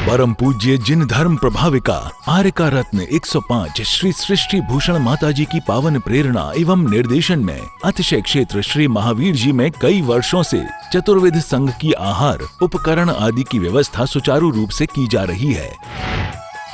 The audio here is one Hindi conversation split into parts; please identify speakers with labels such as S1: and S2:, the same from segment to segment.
S1: परम पूज्य जिन धर्म प्रभाविका आर्यका रत्न 105 श्री सृष्टि भूषण माताजी की पावन प्रेरणा एवं निर्देशन में अतिशय क्षेत्र श्री महावीर जी में कई वर्षों से चतुर्विध संघ की आहार उपकरण आदि की व्यवस्था सुचारू रूप से की जा रही है।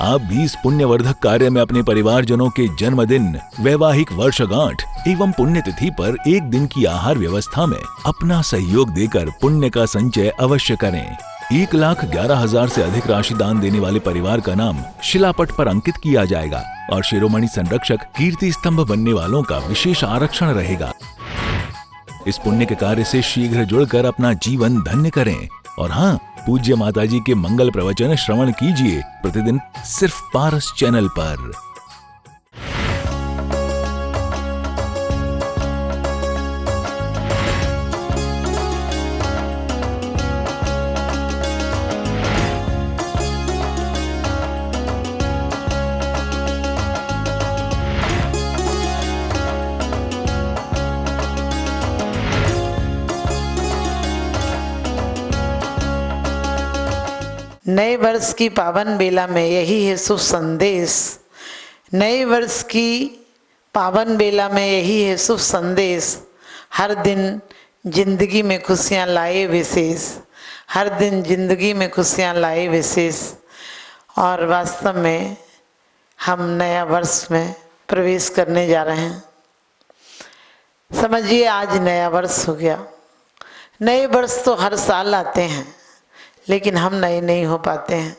S1: आप भी इस पुण्यवर्धक कार्य में अपने परिवारजनों के जन्मदिन, वैवाहिक वर्षगांठ एवं पुण्यतिथि पर एक दिन की आहार व्यवस्था में अपना सहयोग देकर पुण्य का संचय अवश्य करें। 1,11,000 से अधिक राशि दान देने वाले परिवार का नाम शिलापट पर अंकित किया जाएगा और शिरोमणि संरक्षक कीर्ति स्तंभ बनने वालों का विशेष आरक्षण रहेगा। इस पुण्य के कार्य से शीघ्र जुड़कर अपना जीवन धन्य करें और हाँ, पूज्य माताजी के मंगल प्रवचन श्रवण कीजिए प्रतिदिन सिर्फ पारस चैनल पर।
S2: नए वर्ष की पावन बेला में यही है शुभ संदेश। नए वर्ष की पावन बेला में यही है शुभ संदेश। हर दिन जिंदगी में खुशियाँ लाए विशेष, हर दिन जिंदगी में खुशियाँ लाए विशेष। और वास्तव में हम नया वर्ष में प्रवेश करने जा रहे हैं। समझिए आज नया वर्ष हो गया। नए वर्ष तो हर साल आते हैं, लेकिन हम नए नहीं हो पाते हैं।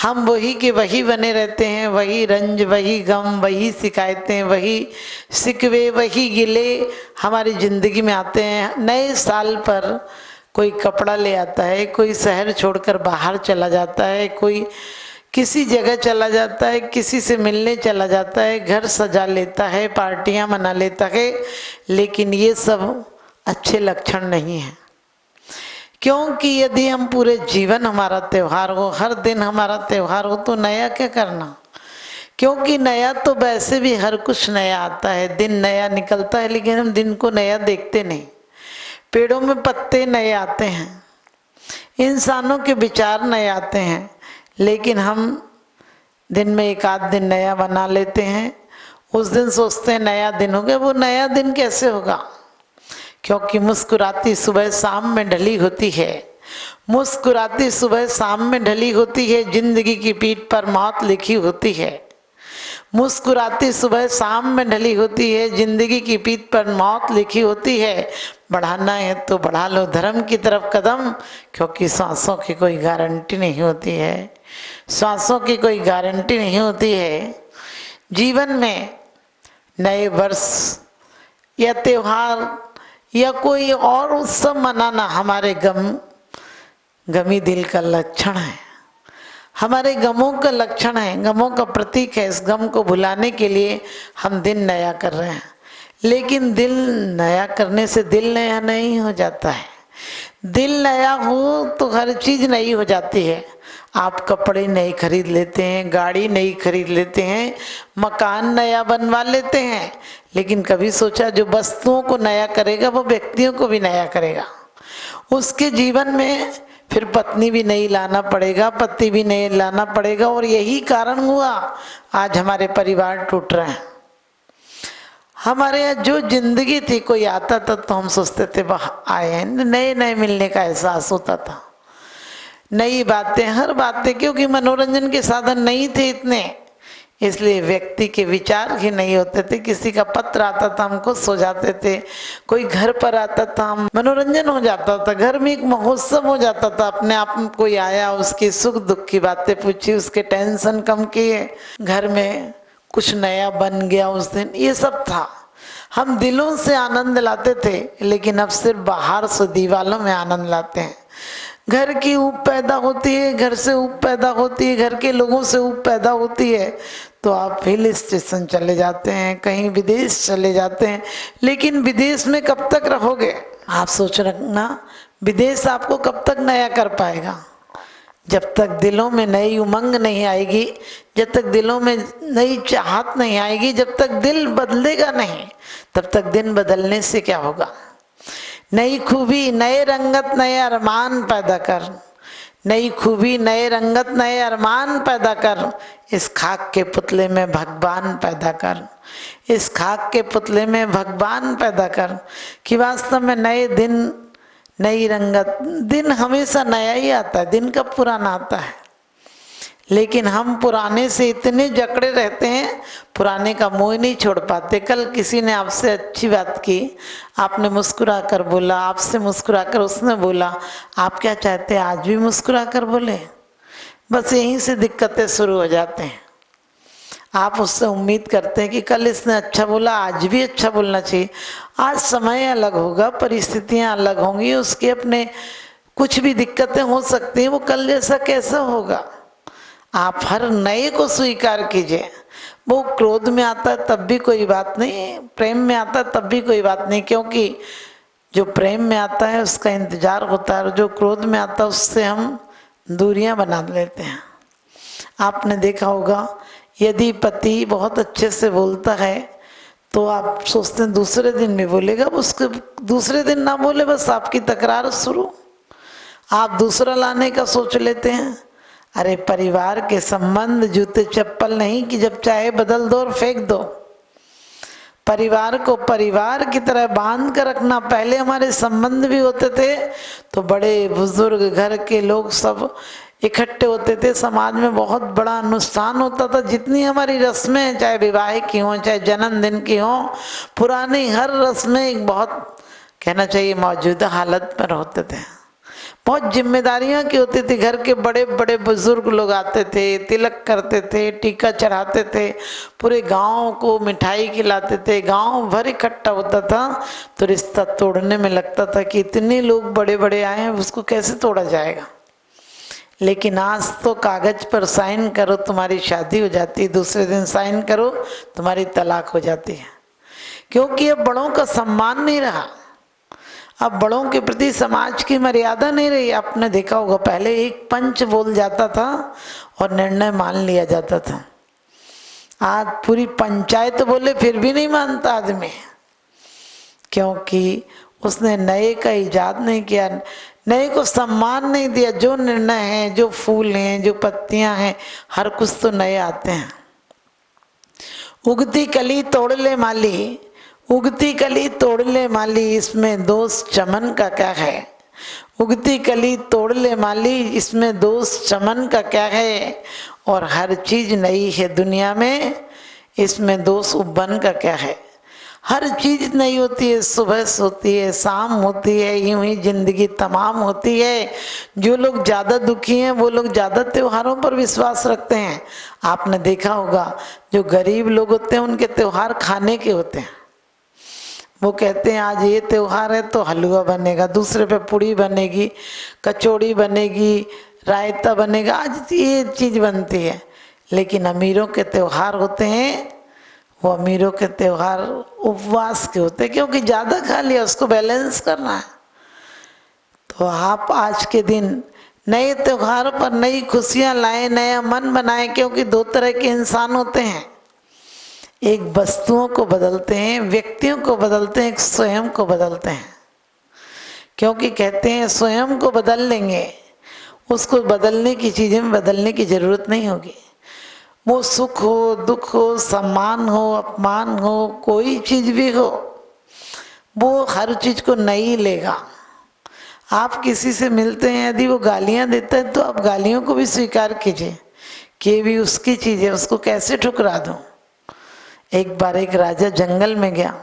S2: हम वही के वही बने रहते हैं। वही रंज, वही गम, वही शिकायतें, वही शिकवे, वही गिले हमारी ज़िंदगी में आते हैं। नए साल पर कोई कपड़ा ले आता है, कोई शहर छोड़कर बाहर चला जाता है, कोई किसी जगह चला जाता है, किसी से मिलने चला जाता है, घर सजा लेता है, पार्टियां मना लेता है। लेकिन ये सब अच्छे लक्षण नहीं हैं, क्योंकि यदि हम पूरे जीवन हमारा त्यौहार हो, हर दिन हमारा त्यौहार हो, तो नया क्या करना। क्योंकि नया तो वैसे भी हर कुछ नया आता है, दिन नया निकलता है, लेकिन हम दिन को नया देखते नहीं। पेड़ों में पत्ते नए आते हैं, इंसानों के विचार नए आते हैं, लेकिन हम दिन में एक आध दिन नया बना लेते हैं। उस दिन सोचते हैं नया दिन हो गया। वो नया दिन कैसे होगा? क्योंकि मुस्कुराती सुबह शाम में ढली होती है, मुस्कुराती सुबह शाम में ढली होती है, जिंदगी की पीठ पर मौत लिखी होती है। मुस्कुराती सुबह शाम में ढली होती है, जिंदगी की पीठ पर मौत लिखी होती है। बढ़ाना है तो बढ़ा लो धर्म की तरफ कदम, क्योंकि सांसों की कोई गारंटी नहीं होती है, सांसों की कोई गारंटी नहीं होती है। जीवन में नए वर्ष या त्योहार या कोई और उत्सव मनाना हमारे गमी दिल का लक्षण है, हमारे गमों का लक्षण है, गमों का प्रतीक है। इस गम को भुलाने के लिए हम दिन नया कर रहे हैं, लेकिन दिल नया करने से दिल नया नहीं हो जाता है। दिल नया हो तो हर चीज़ नई हो जाती है। आप कपड़े नए खरीद लेते हैं, गाड़ी नई खरीद लेते हैं, मकान नया बनवा लेते हैं, लेकिन कभी सोचा जो वस्तुओं को नया करेगा वो व्यक्तियों को भी नया करेगा। उसके जीवन में फिर पत्नी भी नई लाना पड़ेगा, पति भी नए लाना पड़ेगा। और यही कारण हुआ आज हमारे परिवार टूट रहे हैं। हमारे यहाँ जो जिंदगी थी, कोई आता था तो हम सोचते थे वाह आए हैं, नए नए मिलने का एहसास होता था, नई बातें, हर बातें, क्योंकि मनोरंजन के साधन नहीं थे इतने, इसलिए व्यक्ति के विचार ही नहीं होते थे। किसी का पत्र आता था हम खुश हो जाते थे, कोई घर पर आता था हम मनोरंजन हो जाता था, घर में एक महोत्सव हो जाता था। अपने आप में कोई आया, उसकी सुख दुख की बातें पूछी, उसके टेंशन कम किए, घर में कुछ नया बन गया उस दिन, ये सब था। हम दिलों से आनंद लाते थे, लेकिन अब सिर्फ बाहर से दीवालों में आनंद लाते हैं। घर की ऊब पैदा होती है, घर से ऊब पैदा होती है, घर के लोगों से ऊब पैदा होती है, तो आप हिल स्टेशन चले जाते हैं, कहीं विदेश चले जाते हैं। लेकिन विदेश में कब तक रहोगे? आप सोच रखना, विदेश आपको कब तक नया कर पाएगा? जब तक दिलों में नई उमंग नहीं आएगी, जब तक दिलों में नई चाहत नहीं आएगी, जब तक दिल बदलेगा नहीं, तब तक दिन बदलने से क्या होगा? नई खूबी, नए रंगत, नए अरमान पैदा कर, नई खूबी, नए रंगत, नए अरमान पैदा कर, इस खाक के पुतले में भगवान पैदा कर, इस खाक के पुतले में भगवान पैदा कर। कि वास्तव में नए दिन, नई रंगत, दिन हमेशा नया ही आता है, दिन कब पुराना आता है। लेकिन हम पुराने से इतने जकड़े रहते हैं, पुराने का मोह नहीं छोड़ पाते। कल किसी ने आपसे अच्छी बात की, आपने मुस्कुरा कर बोला, आपसे मुस्कुरा कर उसने बोला, आप क्या चाहते हैं आज भी मुस्कुरा कर बोले? बस यहीं से दिक्कतें शुरू हो जाते हैं। आप उससे उम्मीद करते हैं कि कल इसने अच्छा बोला, आज भी अच्छा बोलना चाहिए। आज समय अलग होगा, परिस्थितियां अलग होंगी, उसके अपने कुछ भी दिक्कतें हो सकती हैं, वो कल जैसा कैसा होगा। आप हर नए को स्वीकार कीजिए। वो क्रोध में आता है तब भी कोई बात नहीं, प्रेम में आता है तब भी कोई बात नहीं, क्योंकि जो प्रेम में आता है उसका इंतजार होता है, और जो क्रोध में आता है उससे हम दूरियां बना लेते हैं। आपने देखा होगा, यदि पति बहुत अच्छे से बोलता है तो आप सोचते हैं दूसरे दिन भी बोलेगा, उसके दूसरे दिन ना बोले, बस आपकी तकरार शुरू। आप दूसरा लाने का सोच लेते हैं। अरे परिवार के संबंध जूते चप्पल नहीं कि जब चाहे बदल दो और फेंक दो। परिवार को परिवार की तरह बांध कर रखना। पहले हमारे संबंध भी होते थे तो बड़े बुजुर्ग घर के लोग सब इकट्ठे होते थे, समाज में बहुत बड़ा अनुष्ठान होता था। जितनी हमारी रस्में, चाहे विवाह की हों, चाहे जन्मदिन की हों, पुरानी हर रस्में एक बहुत, कहना चाहिए, मौजूदा हालत पर होते थे। बहुत जिम्मेदारियां की होती थी। घर के बड़े बड़े बुजुर्ग लोग आते थे, तिलक करते थे, टीका चढ़ाते थे, पूरे गांव को मिठाई खिलाते थे, गांव भर इकट्ठा होता था। तो रिश्ता तोड़ने में लगता था कि इतने लोग बड़े बड़े आए हैं, उसको कैसे तोड़ा जाएगा। लेकिन आज तो कागज पर साइन करो तुम्हारी शादी हो जाती है, दूसरे दिन साइन करो तुम्हारी तलाक हो जाती है। क्योंकि अब बड़ों का सम्मान नहीं रहा, अब बड़ों के प्रति समाज की मर्यादा नहीं रही। आपने देखा होगा, पहले एक पंच बोल जाता था और निर्णय मान लिया जाता था। आज पूरी पंचायत बोले फिर भी नहीं मानता आदमी, क्योंकि उसने नए का इजाद नहीं किया, नए को सम्मान नहीं दिया। जो निर्णय है, जो फूल हैं, जो पत्तियां हैं, हर कुछ तो नए आते हैं। उगती कली तोड़ ले माली, उगती कली तोड़ ले माली, इसमें दोष चमन का क्या है। उगती कली तोड़ ले माली, इसमें दोष चमन का क्या है। और हर चीज नई है दुनिया में, इसमें दोष उबन का क्या है। हर चीज नई होती है, सुबह होती है, शाम होती है, यूं ही जिंदगी तमाम होती है। जो लोग ज्यादा दुखी हैं वो लोग ज्यादा त्योहारों पर विश्वास रखते हैं। आपने देखा होगा, जो गरीब लोग होते हैं उनके त्योहार खाने के होते हैं। वो कहते हैं आज ये त्योहार है तो हलवा बनेगा, दूसरे पे पूड़ी बनेगी, कचौड़ी बनेगी, रायता बनेगा, आज ये चीज बनती है। लेकिन अमीरों के त्योहार होते हैं, वो अमीरों के त्योहार उपवास के होते हैं, क्योंकि ज्यादा खा लिया, उसको बैलेंस करना है। तो आप आज के दिन नए त्योहार पर नई खुशियां लाएं, नया मन बनाएं, क्योंकि दो तरह के इंसान होते हैं। एक वस्तुओं को बदलते हैं, व्यक्तियों को बदलते हैं, एक स्वयं को बदलते हैं। क्योंकि कहते हैं स्वयं को बदल लेंगे, उसको बदलने की चीजें में बदलने की जरूरत नहीं होगी। वो सुख हो, दुख हो, सम्मान हो, अपमान हो, कोई चीज भी हो, वो हर चीज को नहीं लेगा। आप किसी से मिलते हैं, यदि वो गालियां देता है तो आप गालियों को भी स्वीकार कीजिए कि ये भी उसकी चीज है, उसको कैसे ठुकरा दूं। एक बार एक राजा जंगल में गया,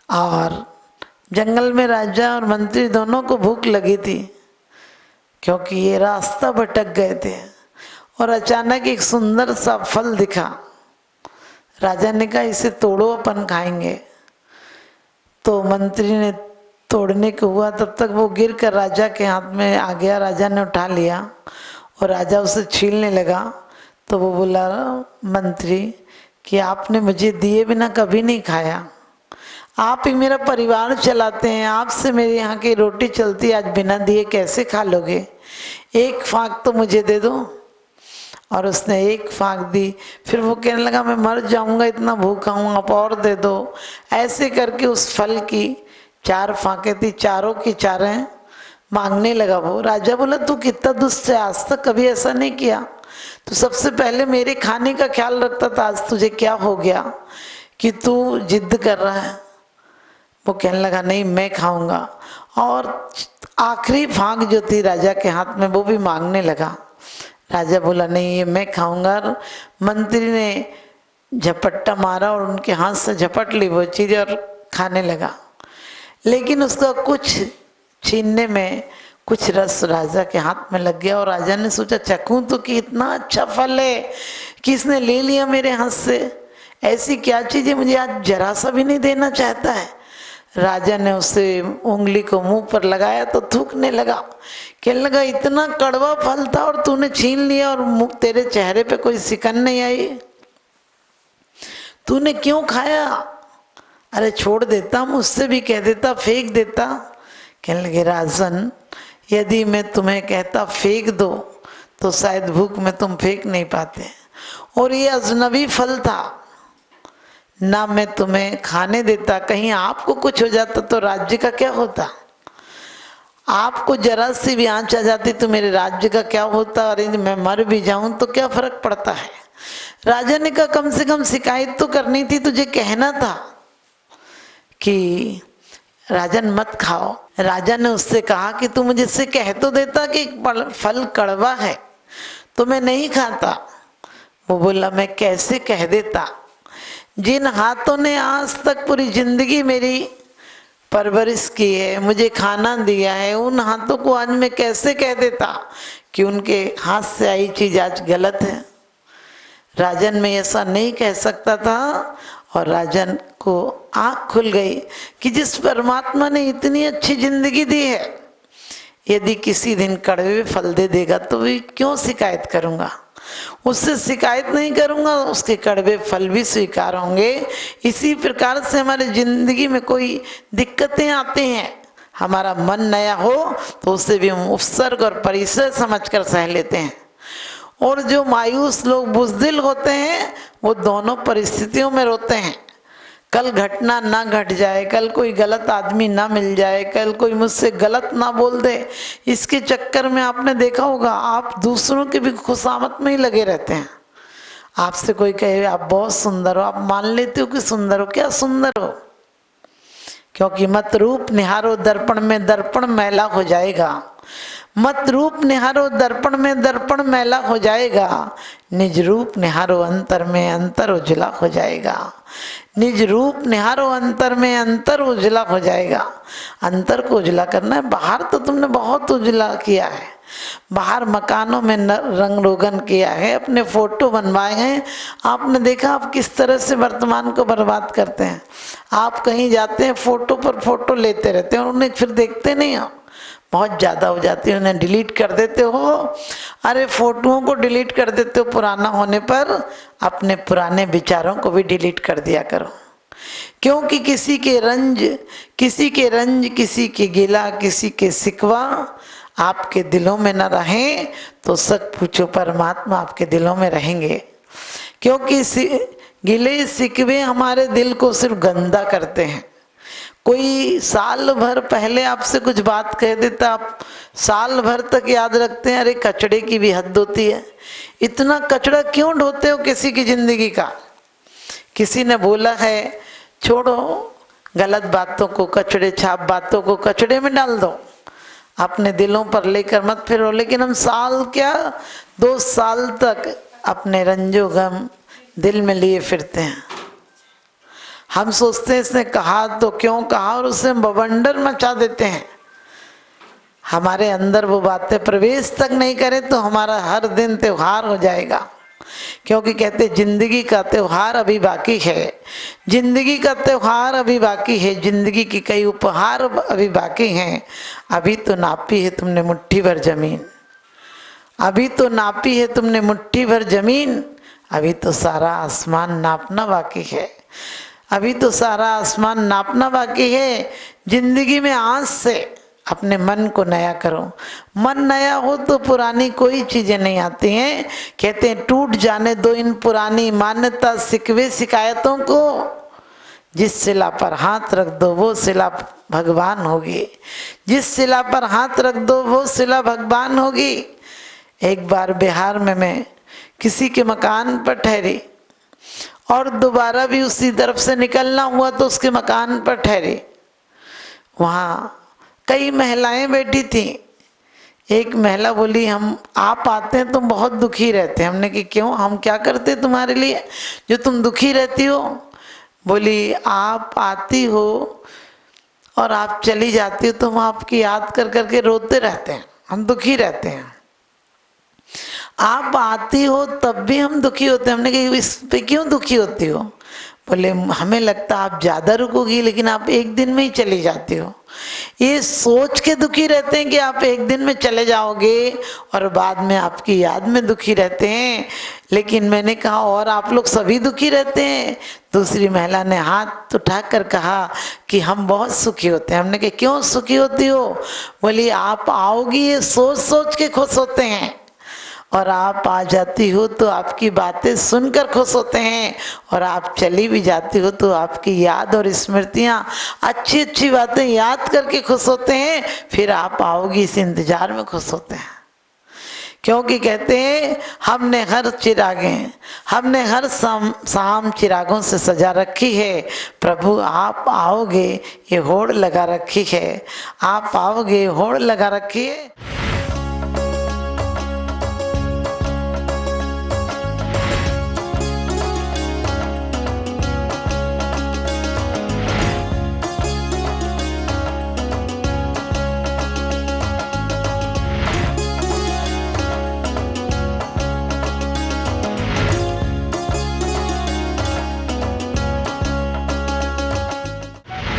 S2: और जंगल में राजा और मंत्री दोनों को भूख लगी थी, क्योंकि ये रास्ता भटक गए थे। और अचानक एक सुंदर सा फल दिखा। राजा ने कहा इसे तोड़ो, अपन खाएंगे। तो मंत्री ने तोड़ने को हुआ, तब तक वो गिर कर राजा के हाथ में आ गया। राजा ने उठा लिया और राजा उसे छीलने लगा। तो वो बोला मंत्री कि आपने मुझे दिए बिना कभी नहीं खाया, आप ही मेरा परिवार चलाते हैं, आपसे मेरे यहाँ की रोटी चलती, आज बिना दिए कैसे खा लोगे, एक फाक तो मुझे दे दो। और उसने एक फाक दी। फिर वो कहने लगा मैं मर जाऊंगा, इतना भूखा हूँ, आप और दे दो। ऐसे करके उस फल की 4 फाकें थी, चारों की चारें मांगने लगा वो। राजा बोला तू कितना दुष्ट है, आज तक कभी ऐसा नहीं किया, तो सबसे पहले मेरे खाने का ख्याल रखता था, आज तुझे क्या हो गया कि तू जिद कर रहा है। वो कहने लगा नहीं मैं खाऊंगा, और आखिरी फांक जो थी राजा के हाथ में वो भी मांगने लगा। राजा बोला नहीं ये मैं खाऊंगा। मंत्री ने झपट्टा मारा और उनके हाथ से झपट ली वो चीज़ और खाने लगा, लेकिन उसका कुछ छीनने में कुछ रस राजा के हाथ में लग गया, और राजा ने सोचा चखूं तो कि इतना अच्छा फल है कि इसने ले लिया मेरे हाथ से, ऐसी क्या चीज़ है मुझे आज जरा सा भी नहीं देना चाहता है। राजा ने उससे उंगली को मुंह पर लगाया तो थूकने लगा, कहने लगा इतना कड़वा फल था और तूने छीन लिया और तेरे चेहरे पे कोई सिकन नहीं आई, तूने क्यों खाया? अरे छोड़ देता, मुझसे भी कह देता, फेंक देता। कहने लगे राजन यदि मैं तुम्हें कहता फेंक दो तो शायद भूख में तुम फेंक नहीं पाते, और ये अजनबी फल था ना, मैं तुम्हें खाने देता, कहीं आपको कुछ हो जाता तो राज्य का क्या होता, आपको जरा सी भी आंच आ जाती तो मेरे राज्य का क्या होता, अरे मैं मर भी जाऊं तो क्या फर्क पड़ता है। राजा ने कहा कम से कम शिकायत तो करनी थी, तुझे कहना था कि राजन मत खाओ। राजा ने उससे कहा कि तू मुझे इससे कह तो देता कि फल कड़वा है तो मैं नहीं खाता। वो बोला मैं कैसे कह देता, जिन हाथों ने आज तक पूरी जिंदगी मेरी परवरिश की है, मुझे खाना दिया है, उन हाथों को आज मैं कैसे कह देता कि उनके हाथ से आई चीज आज गलत है। राजन में ऐसा नहीं कह सकता था, और राजन को आँख खुल गई कि जिस परमात्मा ने इतनी अच्छी जिंदगी दी है, यदि किसी दिन कड़वे फल दे देगा तो भी क्यों शिकायत करूँगा, उससे शिकायत नहीं करूँगा, उसके कड़वे फल भी स्वीकार होंगे। इसी प्रकार से हमारे जिंदगी में कोई दिक्कतें आती हैं, हमारा मन नया हो तो उससे भी हम उपसर्ग और परिसर समझकर सह लेते हैं, और जो मायूस लोग बुज़दिल होते हैं वो दोनों परिस्थितियों में रोते हैं। कल घटना ना घट जाए, कल कोई गलत आदमी ना मिल जाए, कल कोई मुझसे गलत ना बोल दे, इसके चक्कर में आपने देखा होगा आप दूसरों की भी खुशामद में ही लगे रहते हैं। आपसे कोई कहे आप बहुत सुंदर हो, आप मान लेते हो कि सुंदर हो, क्या सुंदर हो, क्योंकि मत रूप निहारो दर्पण में दर्पण मैला हो जाएगा, मत रूप निहारो दर्पण में दर्पण मैला हो जाएगा, निज रूप निहारो अंतर में अंतर उजला हो जाएगा, निज रूप निहारो अंतर में अंतर उजला हो जाएगा। अंतर को उजला करना है, बाहर तो तुमने बहुत उजला किया है, बाहर मकानों में रंग रोगन किया है, अपने फोटो बनवाए हैं, आपने देखा आप किस तरह से वर्तमान को बर्बाद करते हैं। आप कहीं जाते हैं फोटो पर फोटो लेते रहते हैं और उन्हें फिर देखते नहीं हो, बहुत ज़्यादा हो जाती है उन्हें डिलीट कर देते हो। अरे फोटोओं को डिलीट कर देते हो पुराना होने पर, अपने पुराने विचारों को भी डिलीट कर दिया करो, क्योंकि किसी के रंज किसी के गिला किसी के सिकवा आपके दिलों में न रहें तो सच पूछो परमात्मा आपके दिलों में रहेंगे, क्योंकि गिले सिकवे हमारे दिल को सिर्फ गंदा करते हैं। कोई साल भर पहले आपसे कुछ बात कह देता, आप साल भर तक याद रखते हैं, अरे कचड़े की भी हद होती है, इतना कचड़ा क्यों ढोते हो किसी की जिंदगी का। किसी ने बोला है छोड़ो गलत बातों को, कचड़े छाप बातों को कचड़े में डाल दो, अपने दिलों पर लेकर मत फिरो। लेकिन हम साल क्या 2 साल तक अपने रंजो गम दिल में लिए फिरते हैं। हम सोचते हैं इसने कहा तो क्यों कहा, और उससे बवंडर मचा देते हैं। हमारे अंदर वो बातें प्रवेश तक नहीं करें तो हमारा हर दिन त्योहार हो जाएगा, क्योंकि कहते जिंदगी का त्योहार अभी बाकी है, जिंदगी का त्योहार अभी बाकी है, जिंदगी की कई उपहार अभी बाकी हैं। अभी तो नापी है तुमने मुट्ठी भर जमीन, अभी तो नापी है तुमने मुट्ठी भर जमीन, अभी तो सारा आसमान नापना बाकी है, अभी तो सारा आसमान नापना बाकी है। जिंदगी में आज से अपने मन को नया करो, मन नया हो तो पुरानी कोई चीजें नहीं आती हैं। कहते हैं टूट जाने दो इन पुरानी मान्यता सिकवे शिकायतों को, जिस शिला पर हाथ रख दो वो शिला भगवान होगी। जिस शिला पर हाथ रख दो वो शिला भगवान होगी। एक बार बिहार में मैं किसी के मकान पर ठहरी और दोबारा भी उसी तरफ से निकलना हुआ तो उसके मकान पर ठहरी। वहाँ कई महिलाएं बैठी थीं। एक महिला बोली, हम आप आते हैं तुम बहुत दुखी रहते हैं। हमने कि क्यों, हम क्या करते तुम्हारे लिए जो तुम दुखी रहती हो? बोली, आप आती हो और आप चली जाती हो तो हम आपकी याद कर करके रोते रहते हैं, हम दुखी रहते हैं। आप आती हो तब भी हम दुखी होते हैं। हमने कहा इस पे क्यों दुखी होती हो? बोले, हमें लगता आप ज़्यादा रुकोगी लेकिन आप एक दिन में ही चली जाती हो। ये सोच के दुखी रहते हैं कि आप एक दिन में चले जाओगे और बाद में आपकी याद में दुखी रहते हैं। लेकिन मैंने कहा और आप लोग सभी दुखी रहते हैं? दूसरी महिला ने हाथ उठाकर कहा कि हम बहुत सुखी होते हैं। हमने कहा क्यों सुखी होती हो? बोली, आप आओगी ये सोच सोच के खुश होते हैं और आप आ जाती हो तो आपकी बातें सुनकर खुश होते हैं और आप चली भी जाती हो तो आपकी याद और स्मृतियाँ अच्छी अच्छी बातें याद करके खुश होते हैं। फिर आप आओगी इस इंतजार में खुश होते हैं। क्योंकि कहते हैं हमने हर शाम चिरागों से सजा रखी है। प्रभु आप आओगे ये होड़ लगा रखी है, आप आओगे होड़ लगा रखी है।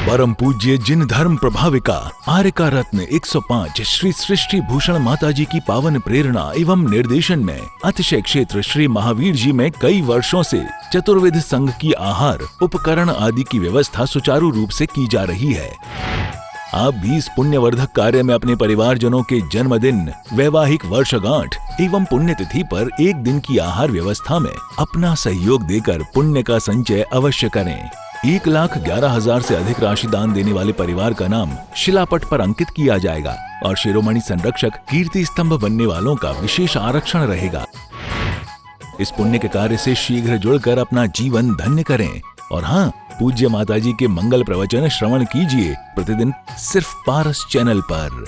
S1: परम पूज्य जिन धर्म प्रभाविका आर्यका रत्न 105 श्री सृष्टि भूषण माताजी की पावन प्रेरणा एवं निर्देशन में अतिशय क्षेत्र श्री महावीर जी में कई वर्षों से चतुर्विध संघ की आहार उपकरण आदि की व्यवस्था सुचारू रूप से की जा रही है। आप भी इस पुण्यवर्धक कार्य में अपने परिवारजनों के जन्मदिन, वैवाहिक वर्षगांठ एवं पुण्यतिथि पर एक दिन की आहार व्यवस्था में अपना सहयोग देकर पुण्य का संचय अवश्य करें। 1,11,000 से अधिक राशि दान देने वाले परिवार का नाम शिलापट पर अंकित किया जाएगा और शिरोमणि संरक्षक कीर्ति स्तंभ बनने वालों का विशेष आरक्षण रहेगा। इस पुण्य के कार्य से शीघ्र जुड़कर अपना जीवन धन्य करें। और हाँ, पूज्य माताजी के मंगल प्रवचन श्रवण कीजिए प्रतिदिन सिर्फ पारस चैनल पर।